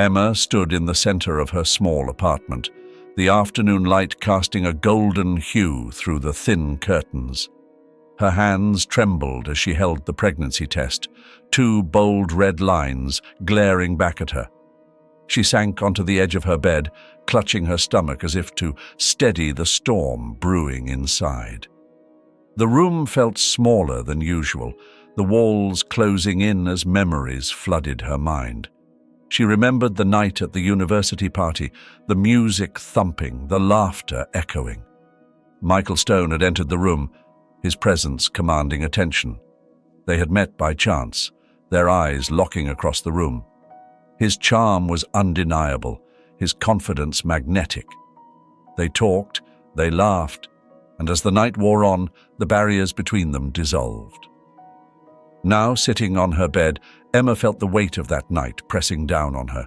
Emma stood in the center of her small apartment, the afternoon light casting a golden hue through the thin curtains. Her hands trembled as she held the pregnancy test, two bold red lines glaring back at her. She sank onto the edge of her bed, clutching her stomach as if to steady the storm brewing inside. The room felt smaller than usual, the walls closing in as memories flooded her mind. She remembered the night at the university party, the music thumping, the laughter echoing. Michael Stone had entered the room, his presence commanding attention. They had met by chance, their eyes locking across the room. His charm was undeniable, his confidence magnetic. They talked, they laughed, and as the night wore on, the barriers between them dissolved. Now, sitting on her bed, Emma felt the weight of that night pressing down on her.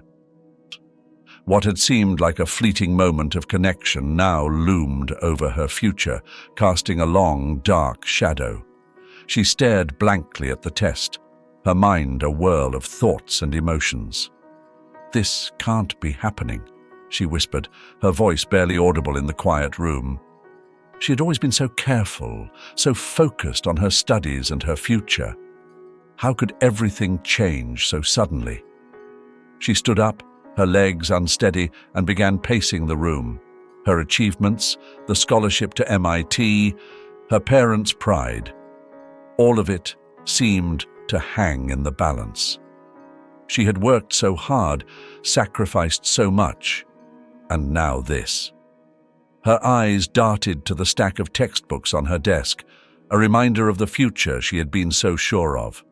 What had seemed like a fleeting moment of connection now loomed over her future, casting a long, dark shadow. She stared blankly at the test, her mind a whirl of thoughts and emotions. "This can't be happening," she whispered, her voice barely audible in the quiet room. She had always been so careful, so focused on her studies and her future. How could everything change so suddenly? She stood up, her legs unsteady, and began pacing the room. Her achievements, the scholarship to MIT, her parents' pride, all of it seemed to hang in the balance. She had worked so hard, sacrificed so much, and now this. Her eyes darted to the stack of textbooks on her desk, a reminder of the future she had been so sure of.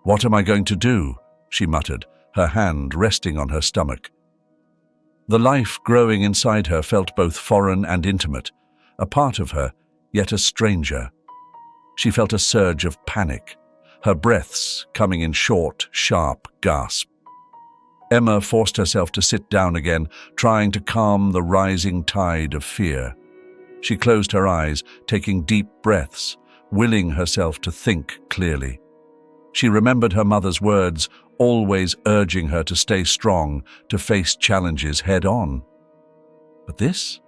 "What am I going to do?" she muttered, her hand resting on her stomach. The life growing inside her felt both foreign and intimate, a part of her, yet a stranger. She felt a surge of panic, her breaths coming in short, sharp gasps. Emma forced herself to sit down again, trying to calm the rising tide of fear. She closed her eyes, taking deep breaths, willing herself to think clearly. She remembered her mother's words, always urging her to stay strong, to face challenges head-on. But this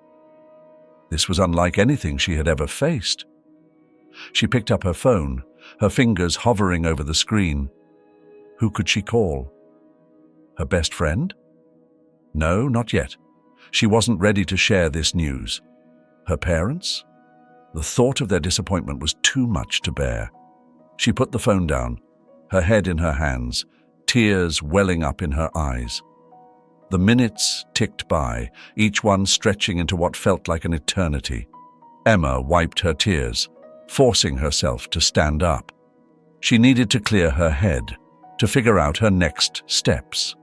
was unlike anything she had ever faced. She picked up her phone, her fingers hovering over the screen. Who could she call? Her best friend? No, not yet. She wasn't ready to share this news. Her parents? The thought of their disappointment was too much to bear. She put the phone down, her head in her hands, tears welling up in her eyes. The minutes ticked by, each one stretching into what felt like an eternity. Emma wiped her tears, forcing herself to stand up. She needed to clear her head, to figure out her next steps.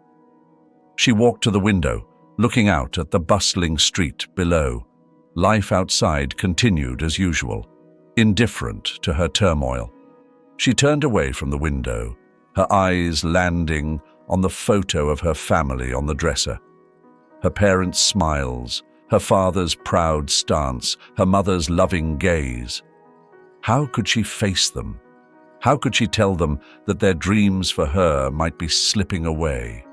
She walked to the window, looking out at the bustling street below. Life outside continued as usual, indifferent to her turmoil. She turned away from the window, her eyes landing on the photo of her family on the dresser. Her parents' smiles, her father's proud stance, her mother's loving gaze. How could she face them? How could she tell them that their dreams for her might be slipping away?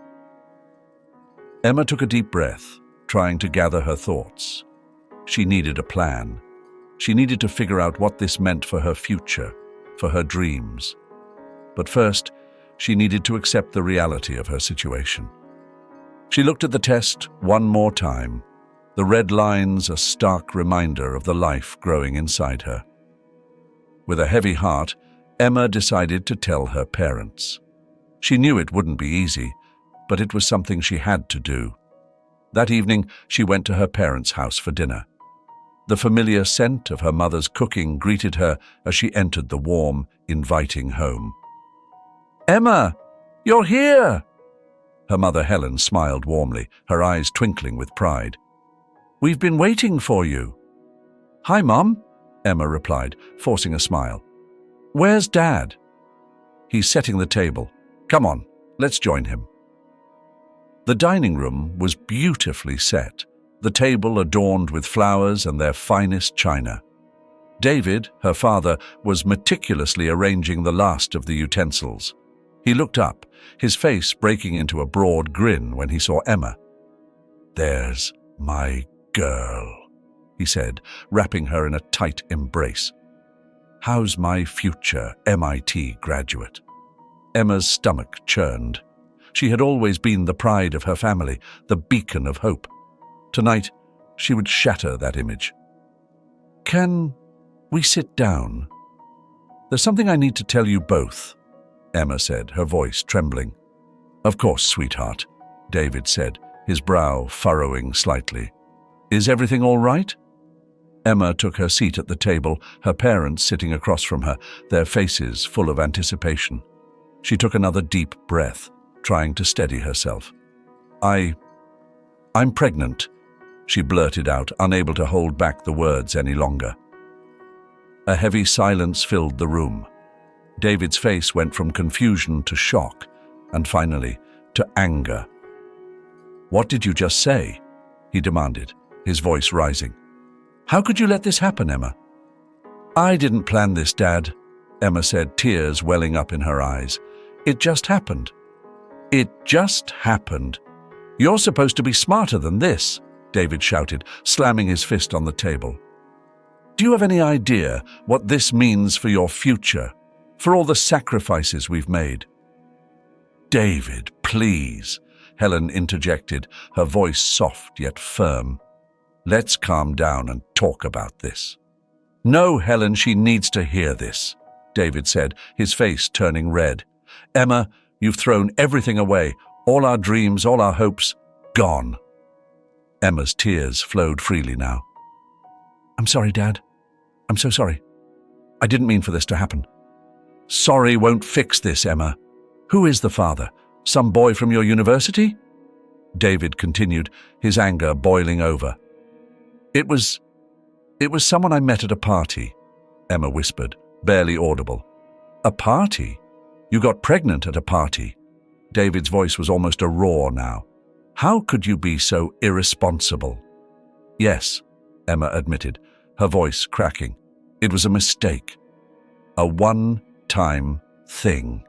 Emma took a deep breath, trying to gather her thoughts. She needed a plan. She needed to figure out what this meant for her future, for her dreams. But first, she needed to accept the reality of her situation. She looked at the test one more time, the red lines a stark reminder of the life growing inside her. With a heavy heart, Emma decided to tell her parents. She knew it wouldn't be easy, but it was something she had to do. That evening, she went to her parents' house for dinner. The familiar scent of her mother's cooking greeted her as she entered the warm, inviting home. "Emma, you're here!" Her mother Helen smiled warmly, her eyes twinkling with pride. "We've been waiting for you." "Hi, Mom," Emma replied, forcing a smile. "Where's Dad?" "He's setting the table. Come on, let's join him." The dining room was beautifully set, the table adorned with flowers and their finest china. David, her father, was meticulously arranging the last of the utensils. He looked up, his face breaking into a broad grin when he saw Emma. "There's my girl," he said, wrapping her in a tight embrace. "How's my future MIT graduate?" Emma's stomach churned. She had always been the pride of her family, the beacon of hope. Tonight, she would shatter that image. "Can we sit down? There's something I need to tell you both," Emma said, her voice trembling. "Of course, sweetheart," David said, his brow furrowing slightly. "Is everything all right?" Emma took her seat at the table, her parents sitting across from her, their faces full of anticipation. She took another deep breath, trying to steady herself. I'm pregnant," she blurted out, unable to hold back the words any longer. A heavy silence filled the room. David's face went from confusion to shock, and finally, to anger. "What did you just say?" he demanded, his voice rising. "How could you let this happen, Emma?" "I didn't plan this, Dad," Emma said, tears welling up in her eyes. "It just happened." "It just happened? You're supposed to be smarter than this," David shouted, slamming his fist on the table. "Do you have any idea what this means for your future, for all the sacrifices we've made?" "David, please," Helen interjected, her voice soft yet firm. "Let's calm down and talk about this." "No, Helen, she needs to hear this," David said, his face turning red. "Emma, you've thrown everything away, all our dreams, all our hopes, gone." Emma's tears flowed freely now. "I'm sorry, Dad. I'm so sorry. I didn't mean for this to happen." "Sorry won't fix this, Emma. Who is the father? Some boy from your university?" David continued, his anger boiling over. It was someone I met at a party," Emma whispered, barely audible. "A party? You got pregnant at a party?" David's voice was almost a roar now. "How could you be so irresponsible?" "Yes," Emma admitted, her voice cracking. "It was a mistake. A one-time thing."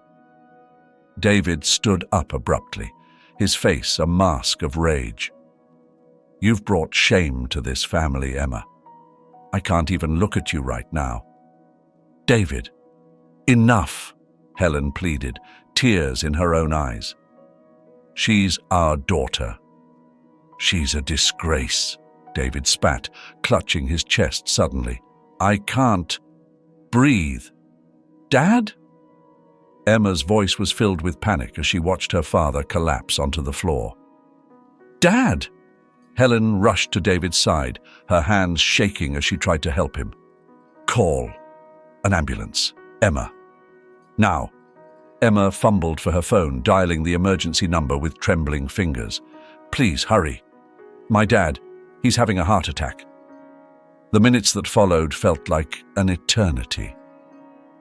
David stood up abruptly, his face a mask of rage. "You've brought shame to this family, Emma. I can't even look at you right now." "David, enough," Helen pleaded, tears in her own eyes. "She's our daughter." "She's a disgrace," David spat, clutching his chest suddenly. "I can't breathe." "Dad?" Emma's voice was filled with panic as she watched her father collapse onto the floor. "Dad!" Helen rushed to David's side, her hands shaking as she tried to help him. "Call an ambulance, Emma. Now." Emma fumbled for her phone, dialing the emergency number with trembling fingers. "Please, hurry. My dad, he's having a heart attack." The minutes that followed felt like an eternity.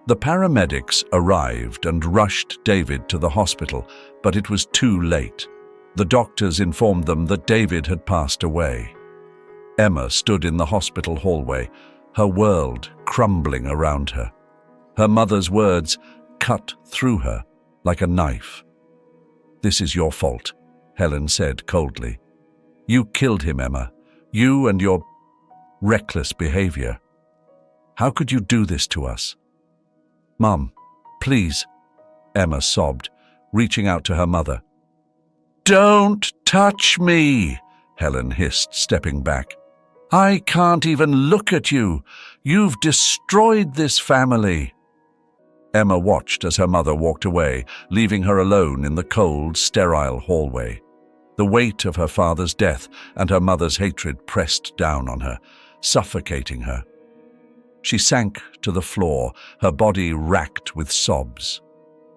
The paramedics arrived and rushed David to the hospital, but it was too late. The doctors informed them that David had passed away. Emma stood in the hospital hallway, her world crumbling around her. Her mother's words cut through her like a knife. "This is your fault," Helen said coldly. "You killed him, Emma. You and your reckless behavior. How could you do this to us?" "Mom, please," Emma sobbed, reaching out to her mother. "Don't touch me," Helen hissed, stepping back. "I can't even look at you. You've destroyed this family." Emma watched as her mother walked away, leaving her alone in the cold, sterile hallway. The weight of her father's death and her mother's hatred pressed down on her, suffocating her. She sank to the floor, her body racked with sobs.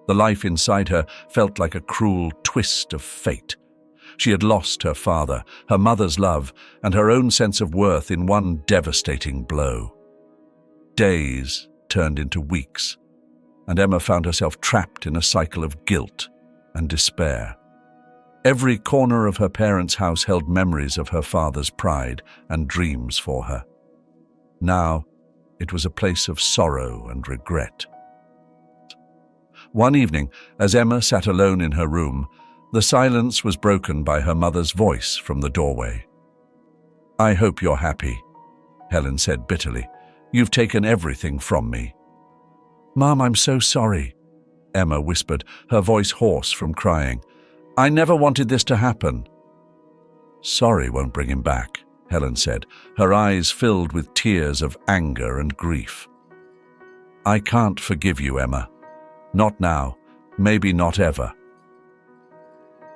The life inside her felt like a cruel twist of fate. She had lost her father, her mother's love, and her own sense of worth in one devastating blow. Days turned into weeks, and Emma found herself trapped in a cycle of guilt and despair. Every corner of her parents' house held memories of her father's pride and dreams for her. Now, it was a place of sorrow and regret. One evening, as Emma sat alone in her room, the silence was broken by her mother's voice from the doorway. "I hope you're happy," Helen said bitterly. "You've taken everything from me." "Mom, I'm so sorry," Emma whispered, her voice hoarse from crying. "I never wanted this to happen." "Sorry won't bring him back," Helen said, her eyes filled with tears of anger and grief. "I can't forgive you, Emma. Not now, maybe not ever."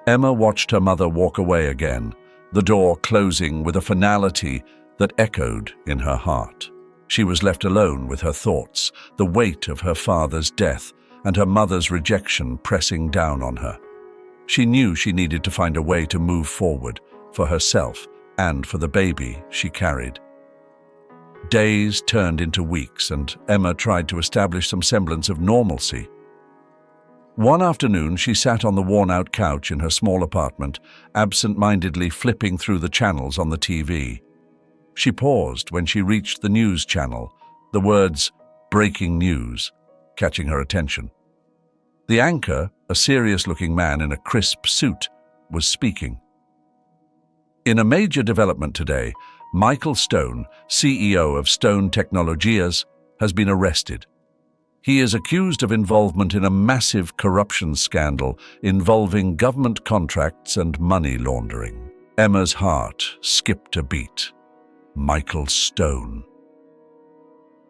Emma watched her mother walk away again, the door closing with a finality that echoed in her heart. She was left alone with her thoughts, the weight of her father's death and her mother's rejection pressing down on her. She knew she needed to find a way to move forward, for herself and for the baby she carried. Days turned into weeks, and Emma tried to establish some semblance of normalcy. One afternoon, she sat on the worn-out couch in her small apartment, absent-mindedly flipping through the channels on the TV. She paused when she reached the news channel, the words "breaking news" catching her attention. The anchor, a serious-looking man in a crisp suit, was speaking. In a major development today, Michael Stone, CEO of Stone Technologies, has been arrested. He is accused of involvement in a massive corruption scandal involving government contracts and money laundering. Emma's heart skipped a beat. Michael Stone.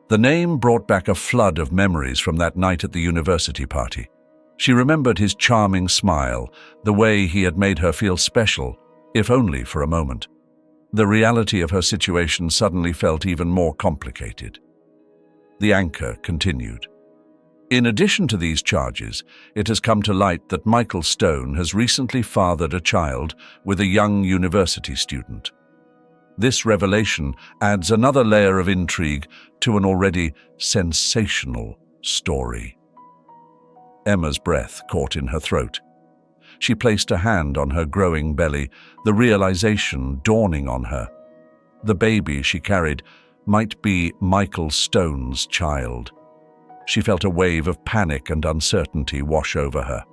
The name brought back a flood of memories from that night at the university party. She remembered his charming smile, the way he had made her feel special, if only for a moment. The reality of her situation suddenly felt even more complicated. The anchor continued. In addition to these charges, it has come to light that Michael Stone has recently fathered a child with a young university student. This revelation adds another layer of intrigue to an already sensational story. Emma's breath caught in her throat. She placed a hand on her growing belly, the realization dawning on her. The baby she carried might be Michael Stone's child. She felt a wave of panic and uncertainty wash over her.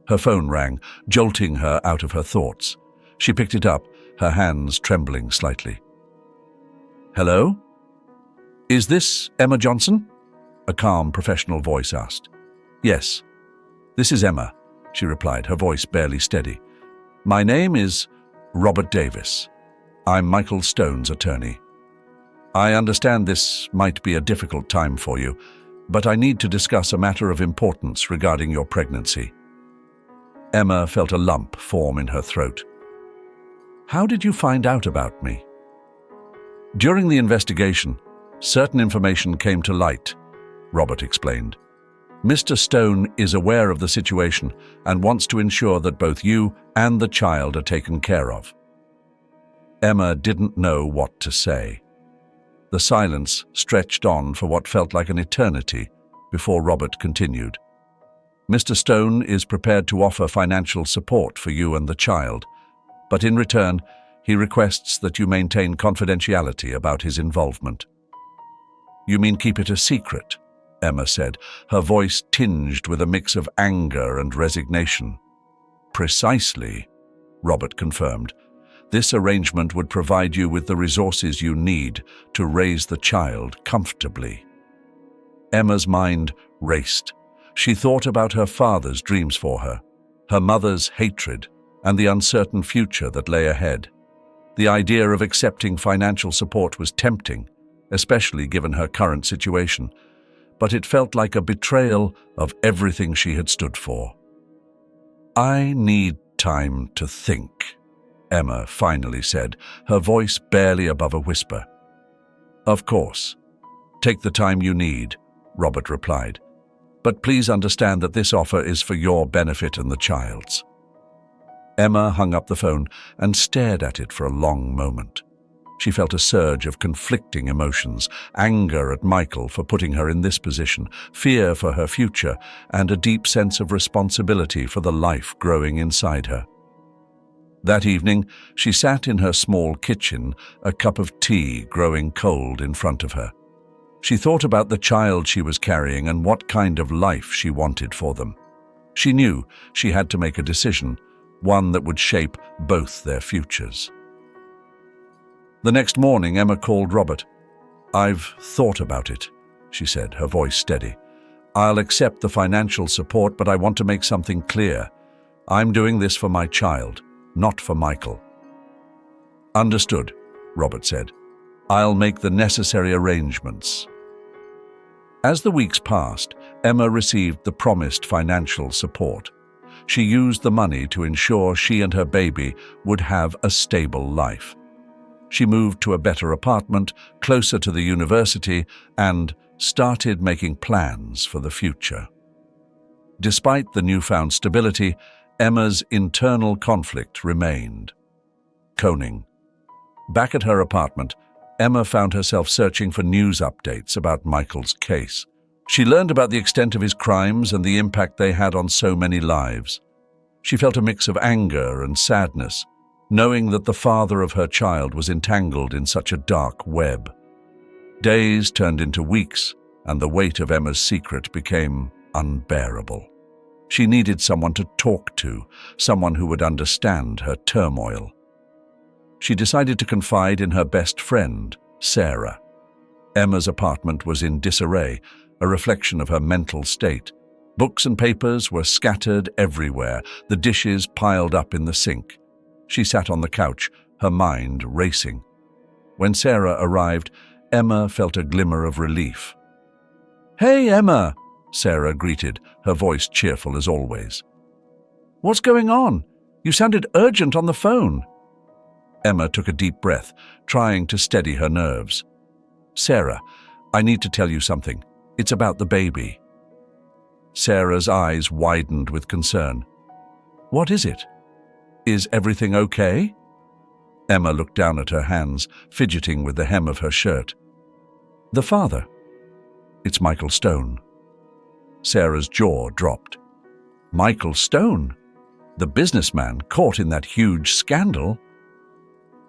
Her phone rang, jolting her out of her thoughts. She picked it up, her hands trembling slightly. "Hello? Is this Emma Johnson?" a calm, professional voice asked. "Yes, this is Emma," she replied, her voice barely steady. "My name is Robert Davis. I'm Michael Stone's attorney. I understand this might be a difficult time for you, but I need to discuss a matter of importance regarding your pregnancy." Emma felt a lump form in her throat. "How did you find out about me?" "During the investigation, certain information came to light," Robert explained. "Mr. Stone is aware of the situation and wants to ensure that both you and the child are taken care of." Emma didn't know what to say. The silence stretched on for what felt like an eternity before Robert continued. "Mr. Stone is prepared to offer financial support for you and the child, but in return, he requests that you maintain confidentiality about his involvement." "You mean keep it a secret?" Emma said, her voice tinged with a mix of anger and resignation. "Precisely," Robert confirmed. "This arrangement would provide you with the resources you need to raise the child comfortably." Emma's mind raced. She thought about her father's dreams for her mother's hatred, and the uncertain future that lay ahead. The idea of accepting financial support was tempting, especially given her current situation, but it felt like a betrayal of everything she had stood for. "I need time to think," Emma finally said, her voice barely above a whisper. "Of course. Take the time you need," Robert replied. "But please understand that this offer is for your benefit and the child's." Emma hung up the phone and stared at it for a long moment. She felt a surge of conflicting emotions, anger at Michael for putting her in this position, fear for her future, and a deep sense of responsibility for the life growing inside her. That evening, she sat in her small kitchen, a cup of tea growing cold in front of her. She thought about the child she was carrying and what kind of life she wanted for them. She knew she had to make a decision, one that would shape both their futures. The next morning, Emma called Robert. "I've thought about it," she said, her voice steady. "I'll accept the financial support, but I want to make something clear. I'm doing this for my child, not for Michael." "Understood," Robert said. "I'll make the necessary arrangements." As the weeks passed, Emma received the promised financial support. She used the money to ensure she and her baby would have a stable life. She moved to a better apartment, closer to the university, and started making plans for the future. Despite the newfound stability, Emma's internal conflict remained. Coning. Back at her apartment, Emma found herself searching for news updates about Michael's case. She learned about the extent of his crimes and the impact they had on so many lives. She felt a mix of anger and sadness, knowing that the father of her child was entangled in such a dark web. Days turned into weeks, and the weight of Emma's secret became unbearable. She needed someone to talk to, someone who would understand her turmoil. She decided to confide in her best friend, Sarah. Emma's apartment was in disarray, a reflection of her mental state. Books and papers were scattered everywhere, the dishes piled up in the sink. She sat on the couch, her mind racing. When Sarah arrived, Emma felt a glimmer of relief. "Hey, Emma," Sarah greeted, her voice cheerful as always. "What's going on? You sounded urgent on the phone." Emma took a deep breath, trying to steady her nerves. "Sarah, I need to tell you something. It's about the baby." Sarah's eyes widened with concern. "What is it? Is everything okay?" Emma looked down at her hands, fidgeting with the hem of her shirt. "The father. It's Michael Stone." Sarah's jaw dropped. Michael Stone? The businessman caught in that huge scandal?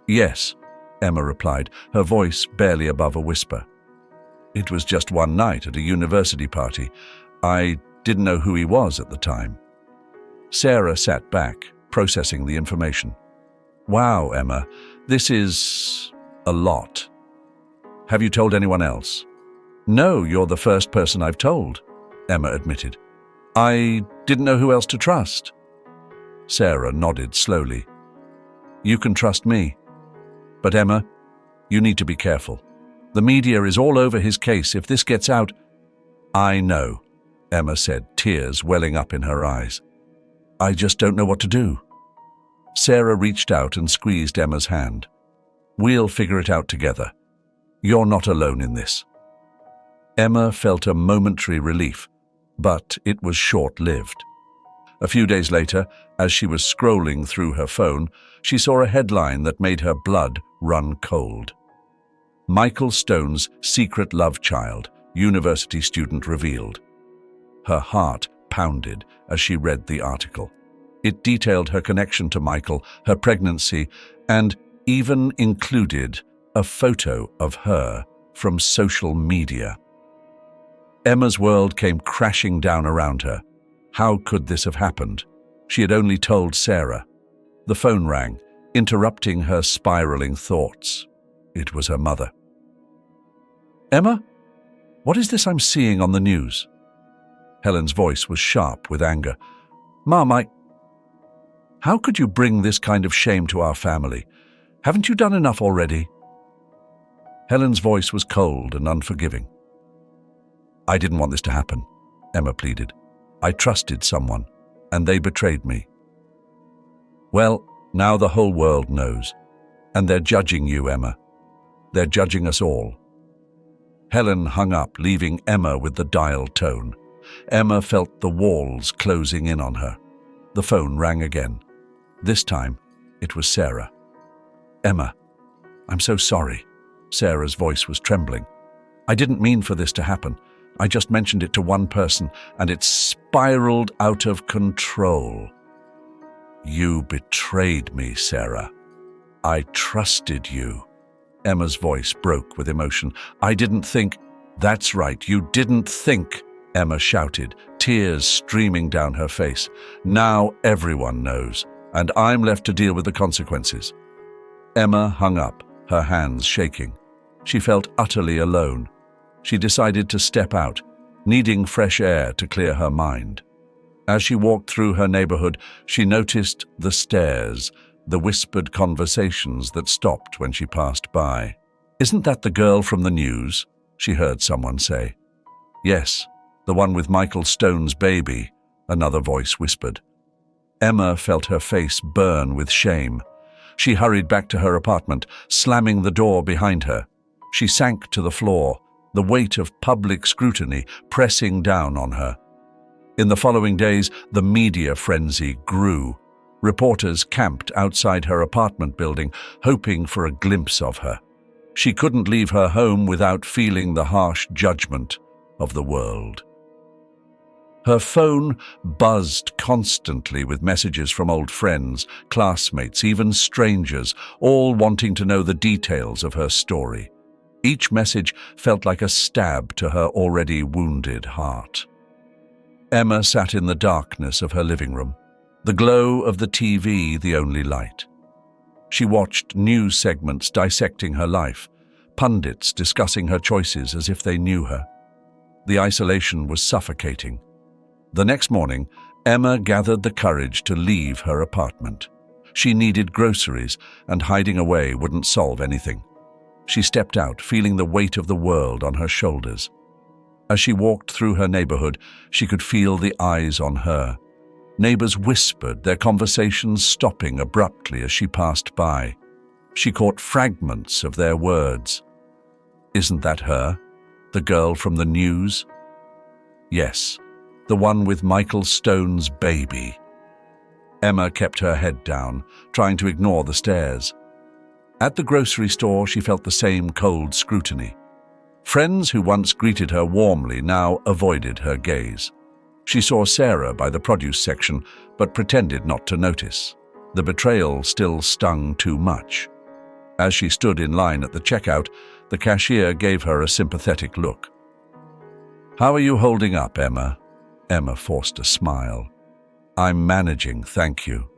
"Yes," Emma replied, her voice barely above a whisper. "It was just one night at a university party. I didn't know who he was at the time." Sarah sat back, processing the information. "Wow, Emma, this is a lot. Have you told anyone else?" "No, you're the first person I've told," Emma admitted. "I didn't know who else to trust." Sarah nodded slowly. "You can trust me. But Emma, you need to be careful. The media is all over his case. If this gets out—" "I know," Emma said, tears welling up in her eyes. "I just don't know what to do." Sarah reached out and squeezed Emma's hand. "We'll figure it out together. You're not alone in this." Emma felt a momentary relief, but it was short-lived. A few days later, as she was scrolling through her phone, she saw a headline that made her blood run cold. "Michael Stone's secret love child, university student revealed." Her heart pounded as she read the article. It detailed her connection to Michael, her pregnancy, and even included a photo of her from social media. Emma's world came crashing down around her. How could this have happened? She had only told Sarah. The phone rang, interrupting her spiraling thoughts. It was her mother. "Emma, what is this I'm seeing on the news?" Helen's voice was sharp with anger. "Mom, how could you bring this kind of shame to our family? Haven't you done enough already?" Helen's voice was cold and unforgiving. "I didn't want this to happen," Emma pleaded. "I trusted someone, and they betrayed me." "Well, now the whole world knows. And they're judging you, Emma. They're judging us all." Helen hung up, leaving Emma with the dial tone. Emma felt the walls closing in on her. The phone rang again. This time, it was Sarah. "Emma, I'm so sorry." Sarah's voice was trembling. "I didn't mean for this to happen. I just mentioned it to one person, and it spiraled out of control." "You betrayed me, Sarah. I trusted you." Emma's voice broke with emotion. "I didn't think—" "That's right, you didn't think," Emma shouted, tears streaming down her face. "Now everyone knows, and I'm left to deal with the consequences." Emma hung up, her hands shaking. She felt utterly alone. She decided to step out, needing fresh air to clear her mind. As she walked through her neighborhood, she noticed the stares, the whispered conversations that stopped when she passed by. "Isn't that the girl from the news?" she heard someone say. "Yes, the one with Michael Stone's baby," another voice whispered. Emma felt her face burn with shame. She hurried back to her apartment, slamming the door behind her. She sank to the floor, the weight of public scrutiny pressing down on her. In the following days, the media frenzy grew. Reporters camped outside her apartment building, hoping for a glimpse of her. She couldn't leave her home without feeling the harsh judgment of the world. Her phone buzzed constantly with messages from old friends, classmates, even strangers, all wanting to know the details of her story. Each message felt like a stab to her already wounded heart. Emma sat in the darkness of her living room, the glow of the TV the only light. She watched news segments dissecting her life, pundits discussing her choices as if they knew her. The isolation was suffocating. The next morning, Emma gathered the courage to leave her apartment. She needed groceries, and hiding away wouldn't solve anything. She stepped out, feeling the weight of the world on her shoulders. As she walked through her neighborhood, she could feel the eyes on her. Neighbors whispered, their conversations stopping abruptly as she passed by. She caught fragments of their words. "Isn't that her? The girl from the news?" "Yes, the one with Michael Stone's baby." Emma kept her head down, trying to ignore the stares. At the grocery store, she felt the same cold scrutiny. Friends who once greeted her warmly now avoided her gaze. She saw Sarah by the produce section, but pretended not to notice. The betrayal still stung too much. As she stood in line at the checkout, the cashier gave her a sympathetic look. "How are you holding up, Emma?" Emma forced a smile. "I'm managing, thank you."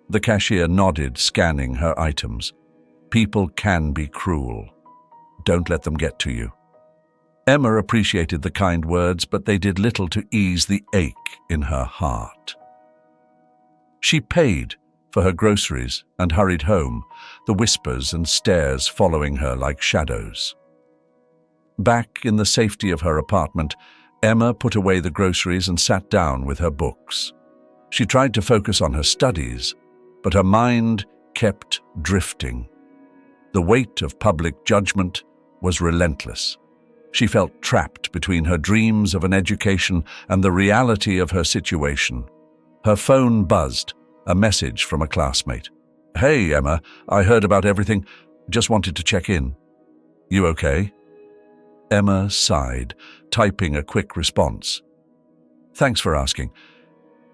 The cashier nodded, scanning her items. "People can be cruel. Don't let them get to you." Emma appreciated the kind words, but they did little to ease the ache in her heart. She paid for her groceries and hurried home, the whispers and stares following her like shadows. Back in the safety of her apartment, Emma put away the groceries and sat down with her books. She tried to focus on her studies, but her mind kept drifting. The weight of public judgment was relentless. She felt trapped between her dreams of an education and the reality of her situation. Her phone buzzed, a message from a classmate. "Hey, Emma, I heard about everything. Just wanted to check in. You okay?" Emma sighed, typing a quick response. "Thanks for asking.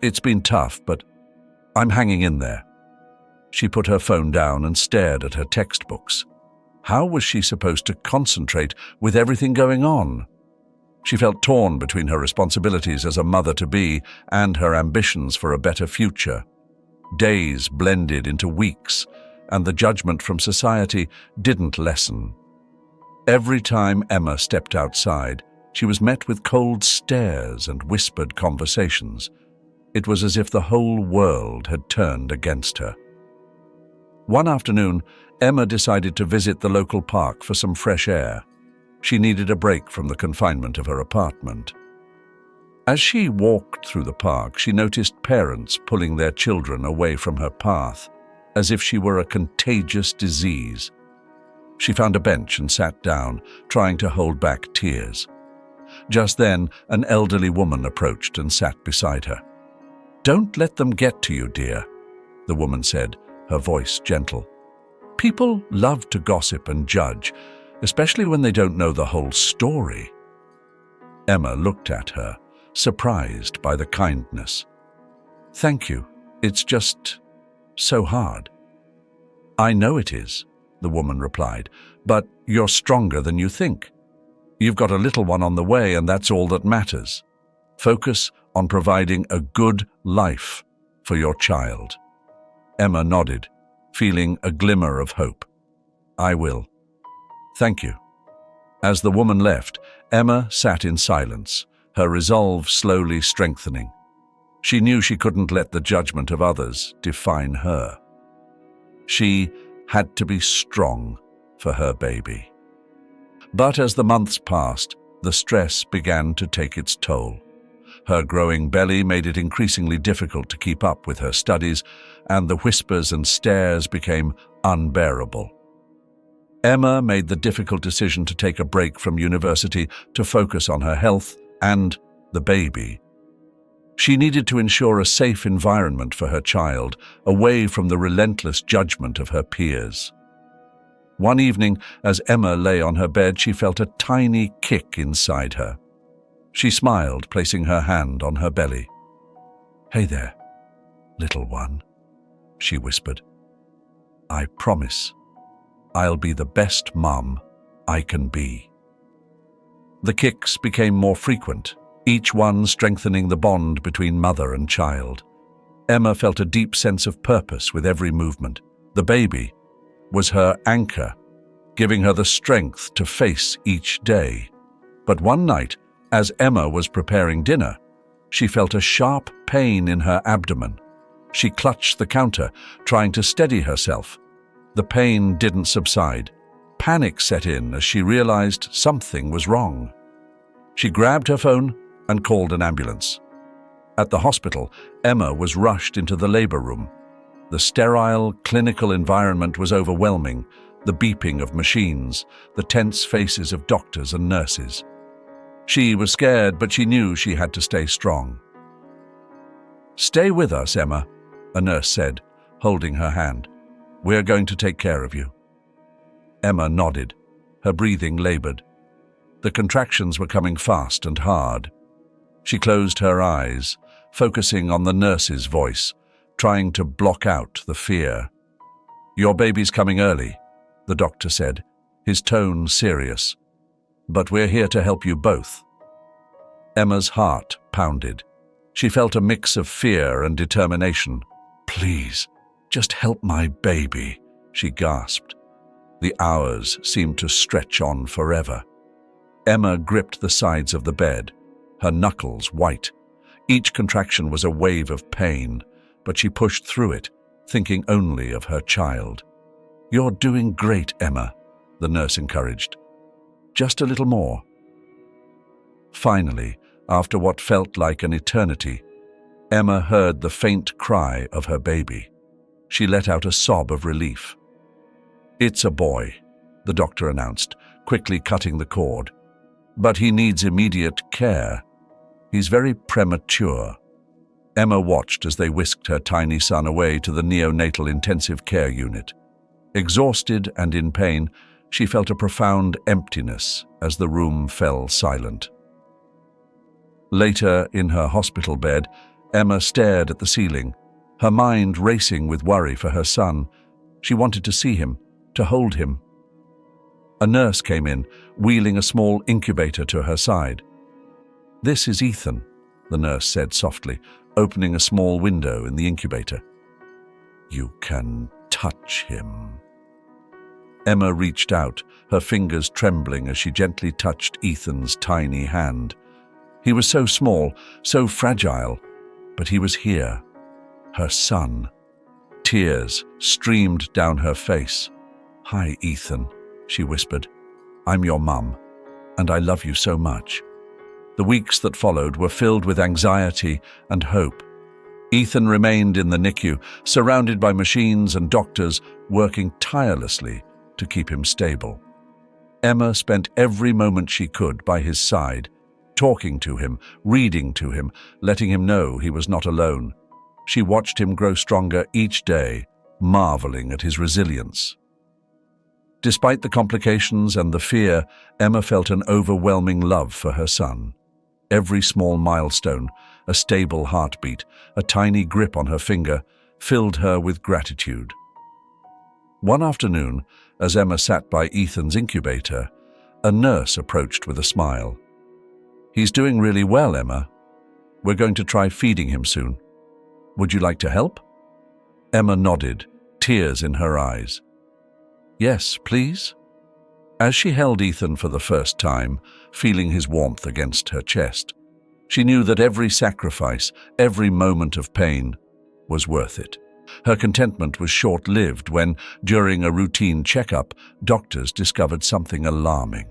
It's been tough, but I'm hanging in there." She put her phone down and stared at her textbooks. How was she supposed to concentrate with everything going on? She felt torn between her responsibilities as a mother-to-be and her ambitions for a better future. Days blended into weeks, and the judgment from society didn't lessen. Every time Emma stepped outside, she was met with cold stares and whispered conversations. It was as if the whole world had turned against her. One afternoon, Emma decided to visit the local park for some fresh air. She needed a break from the confinement of her apartment. As she walked through the park, she noticed parents pulling their children away from her path, as if she were a contagious disease. She found a bench and sat down, trying to hold back tears. Just then, an elderly woman approached and sat beside her. "Don't let them get to you, dear," the woman said, her voice gentle. "People love to gossip and judge, especially when they don't know the whole story." Emma looked at her, surprised by the kindness. "Thank you. It's just so hard." "I know it is," the woman replied, "but you're stronger than you think." You've got a little one on the way, and that's all that matters. Focus on providing a good life for your child." Emma nodded, feeling a glimmer of hope. "I will. Thank you." As the woman left, Emma sat in silence, her resolve slowly strengthening. She knew she couldn't let the judgment of others define her. She had to be strong for her baby. But as the months passed, the stress began to take its toll. Her growing belly made it increasingly difficult to keep up with her studies, and the whispers and stares became unbearable. Emma made the difficult decision to take a break from university to focus on her health and the baby. She needed to ensure a safe environment for her child, away from the relentless judgment of her peers. One evening, as Emma lay on her bed, she felt a tiny kick inside her. She smiled, placing her hand on her belly. "Hey there, little one," she whispered. "I promise I'll be the best mum I can be." The kicks became more frequent, each one strengthening the bond between mother and child. Emma felt a deep sense of purpose with every movement. The baby was her anchor, giving her the strength to face each day. But one night, as Emma was preparing dinner, she felt a sharp pain in her abdomen. She clutched the counter, trying to steady herself. The pain didn't subside. Panic set in as she realized something was wrong. She grabbed her phone and called an ambulance. At the hospital, Emma was rushed into the labor room. The sterile, clinical environment was overwhelming, the beeping of machines, the tense faces of doctors and nurses. She was scared, but she knew she had to stay strong. "Stay with us, Emma," a nurse said, holding her hand. "We're going to take care of you." Emma nodded, her breathing labored. The contractions were coming fast and hard. She closed her eyes, focusing on the nurse's voice, trying to block out the fear. "Your baby's coming early," the doctor said, his tone serious. "But we're here to help you both." Emma's heart pounded. She felt a mix of fear and determination. "Please, just help my baby," she gasped. The hours seemed to stretch on forever. Emma gripped the sides of the bed, her knuckles white. Each contraction was a wave of pain, but she pushed through it, thinking only of her child. "You're doing great, Emma," the nurse encouraged. "Just a little more." Finally, after what felt like an eternity, Emma heard the faint cry of her baby. She let out a sob of relief. "It's a boy," the doctor announced, quickly cutting the cord. "But he needs immediate care. He's very premature." Emma watched as they whisked her tiny son away to the neonatal intensive care unit. Exhausted and in pain, she felt a profound emptiness as the room fell silent. Later, in her hospital bed, Emma stared at the ceiling, her mind racing with worry for her son. She wanted to see him, to hold him. A nurse came in, wheeling a small incubator to her side. "This is Ethan," the nurse said softly, opening a small window in the incubator. "You can touch him." Emma reached out, her fingers trembling as she gently touched Ethan's tiny hand. He was so small, so fragile, but he was here, her son. Tears streamed down her face. "Hi, Ethan," she whispered. "I'm your mum, and I love you so much." The weeks that followed were filled with anxiety and hope. Ethan remained in the NICU, surrounded by machines and doctors working tirelessly to keep him stable. Emma spent every moment she could by his side, talking to him, reading to him, letting him know he was not alone. She watched him grow stronger each day, marveling at his resilience. Despite the complications and the fear, Emma felt an overwhelming love for her son. Every small milestone, a stable heartbeat, a tiny grip on her finger, filled her with gratitude. One afternoon, as Emma sat by Ethan's incubator, A nurse approached with a smile. "He's doing really well, Emma. We're going to try feeding him soon. Would you like to help?" Emma nodded, tears in her eyes. "Yes, please." As she held Ethan for the first time, feeling his warmth against her chest, she knew that every sacrifice, every moment of pain, was worth it. Her contentment was short-lived when, during a routine checkup, doctors discovered something alarming.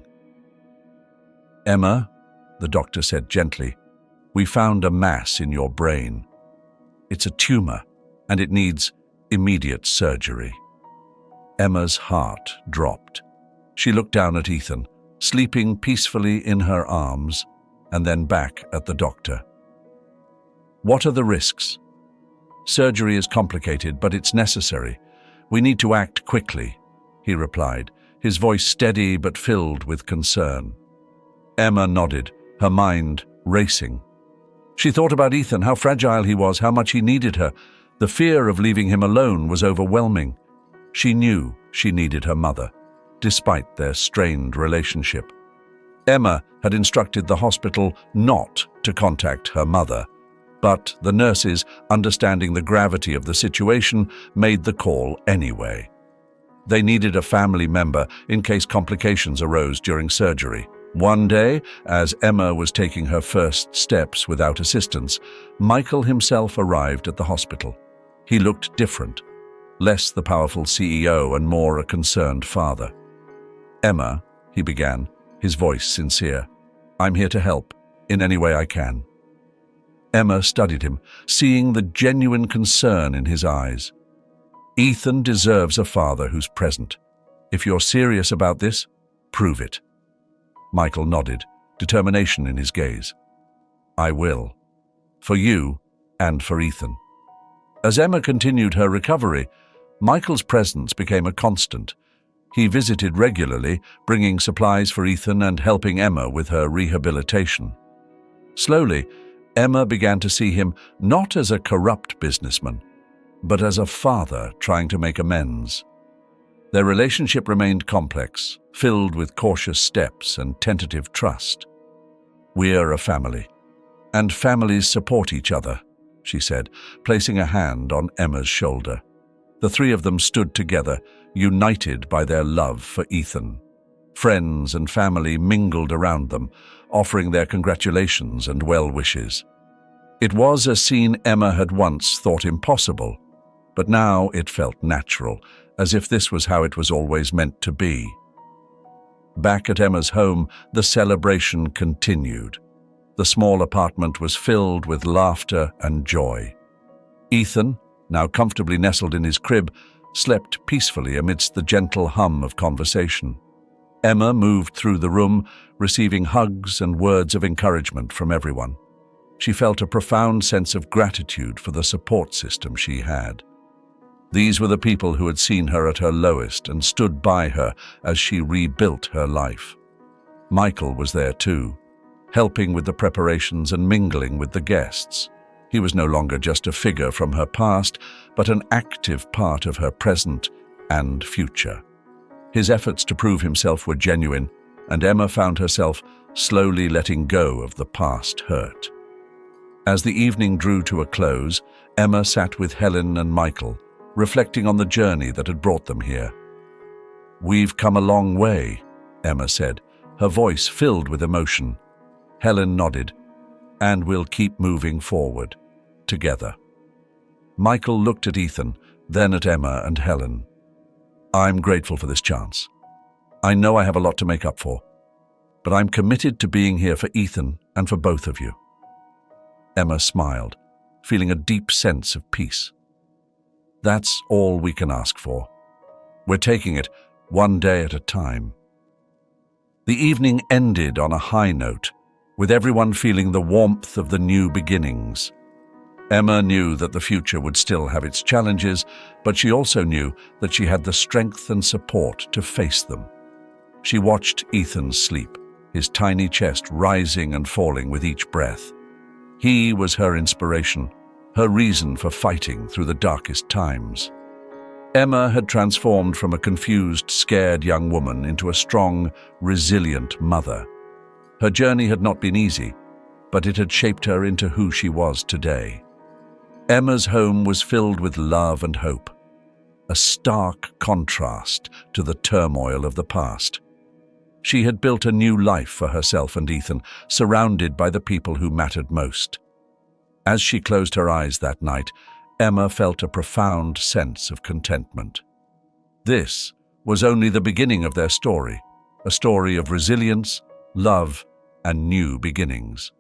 "Emma," the doctor said gently, "we found a mass in your brain. It's a tumor, and it needs immediate surgery." Emma's heart dropped. She looked down at Ethan, sleeping peacefully in her arms, and then back at the doctor. "What are the risks?" "Surgery is complicated, but it's necessary. We need to act quickly," he replied, his voice steady but filled with concern. Emma nodded, her mind racing. She thought about Ethan, how fragile he was, how much he needed her. The fear of leaving him alone was overwhelming. She knew she needed her mother, despite their strained relationship. Emma had instructed the hospital not to contact her mother, but the nurses, understanding the gravity of the situation, made the call anyway. They needed a family member in case complications arose during surgery. One day, as Emma was taking her first steps without assistance, Michael himself arrived at the hospital. He looked different, less the powerful CEO and more a concerned father. "Emma," he began, his voice sincere, "I'm here to help, in any way I can." Emma studied him, seeing the genuine concern in his eyes. "Ethan deserves a father who's present. If you're serious about this, prove it." Michael nodded, determination in his gaze. "I will. For you and for Ethan." As Emma continued her recovery, Michael's presence became a constant. He visited regularly, bringing supplies for Ethan and helping Emma with her rehabilitation. Slowly, Emma began to see him not as a corrupt businessman, but as a father trying to make amends. Their relationship remained complex, filled with cautious steps and tentative trust. "We're a family, and families support each other," she said, placing a hand on Emma's shoulder. The three of them stood together, united by their love for Ethan. Friends and family mingled around them, offering their congratulations and well wishes. It was a scene Emma had once thought impossible, but now it felt natural, as if this was how it was always meant to be. Back at Emma's home, the celebration continued. The small apartment was filled with laughter and joy. Ethan, now comfortably nestled in his crib, slept peacefully amidst the gentle hum of conversation. Emma moved through the room, receiving hugs and words of encouragement from everyone. She felt a profound sense of gratitude for the support system she had. These were the people who had seen her at her lowest and stood by her as she rebuilt her life. Michael was there too, helping with the preparations and mingling with the guests. He was no longer just a figure from her past, but an active part of her present and future. His efforts to prove himself were genuine, and Emma found herself slowly letting go of the past hurt. As the evening drew to a close, Emma sat with Helen and Michael, reflecting on the journey that had brought them here. "We've come a long way," Emma said, her voice filled with emotion. Helen nodded, "And we'll keep moving forward, together." Michael looked at Ethan, then at Emma and Helen. "I'm grateful for this chance. I know I have a lot to make up for, but I'm committed to being here for Ethan and for both of you." Emma smiled, feeling a deep sense of peace. "That's all we can ask for. We're taking it one day at a time." The evening ended on a high note, with everyone feeling the warmth of the new beginnings. Emma knew that the future would still have its challenges, but she also knew that she had the strength and support to face them. She watched Ethan sleep, his tiny chest rising and falling with each breath. He was her inspiration, her reason for fighting through the darkest times. Emma had transformed from a confused, scared young woman into a strong, resilient mother. Her journey had not been easy, but it had shaped her into who she was today. Emma's home was filled with love and hope, a stark contrast to the turmoil of the past. She had built a new life for herself and Ethan, surrounded by the people who mattered most. As she closed her eyes that night, Emma felt a profound sense of contentment. This was only the beginning of their story, a story of resilience, love, and new beginnings.